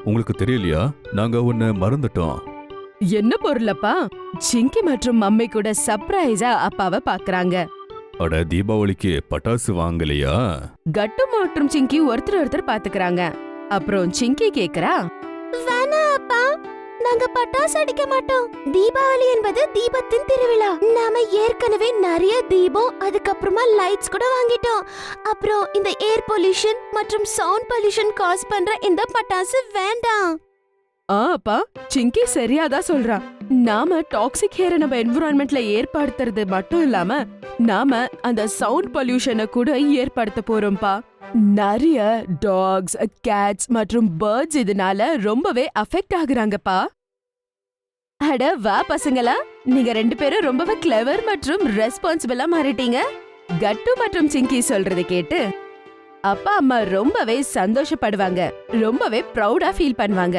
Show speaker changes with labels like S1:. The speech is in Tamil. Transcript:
S1: உங்களுக்கு தெரியலையா? நாங்க ஒன்னு மறந்துட்டோம்.
S2: என்ன பொருளப்பா? சிங்கி மற்றும் மம்மி கூட சர்ப்ரைஸா அப்பாவை பாக்குறாங்க.
S1: அட, தீபாவளிக்கு பட்டாசு வாங்கலையா?
S2: கட்டு மற்றும் சிங்கி ஒருத்தர் பாத்துக்கறாங்க. அப்புறம் சிங்கி கேக்குறா,
S3: வேணா அப்பா, நாங்க பட்டாசு அடிக்க மாட்டோம். தீபாவளி என்பது தீபத்தின் திருவிழா. நாம ஏற்கனவே நிறைய தீபம், அதுக்கப்புறமா லைட்ஸ் கூட வாங்கிட்டோம். அப்புறம் இந்த ஏர் பொல்யூஷன் மற்றும் சவுண்ட் பொல்யூஷன் காஸ் பண்ற இந்த பட்டாசு வேண்டாம்.
S2: அப்பா, சிங்கி சரியாதான் சொல்றா. நாம டாக்ஸிக் ஹேரை நம்ம என்விரான்மெண்ட்ல ஏற்படுத்துறது மட்டும் இல்லாம நாம அந்த சவுண்ட் பொல்யூஷனை கூட ஏற்படுத்த போறோம்பா. நிறைய டாக்ஸ், கேட்ஸ் மற்றும் பேர்ட்ஸ் இதனால ரொம்பவே அஃபெக்ட் ஆகுறாங்கப்பா. அட வா பசங்களா, நீங்க 2 பேரும் ரொம்பவே கிளவர் மற்றும் ரெஸ்பான்சிபிளா மாறிட்டீங்க. கட்டு மற்றும் சிங்கி சொல்றதை கேட்டு அப்பா அம்மா ரொம்பவே சந்தோஷப்படுவாங்க, ரொம்பவே ப்ரௌடா ஃபீல் பண்ணுவாங்க.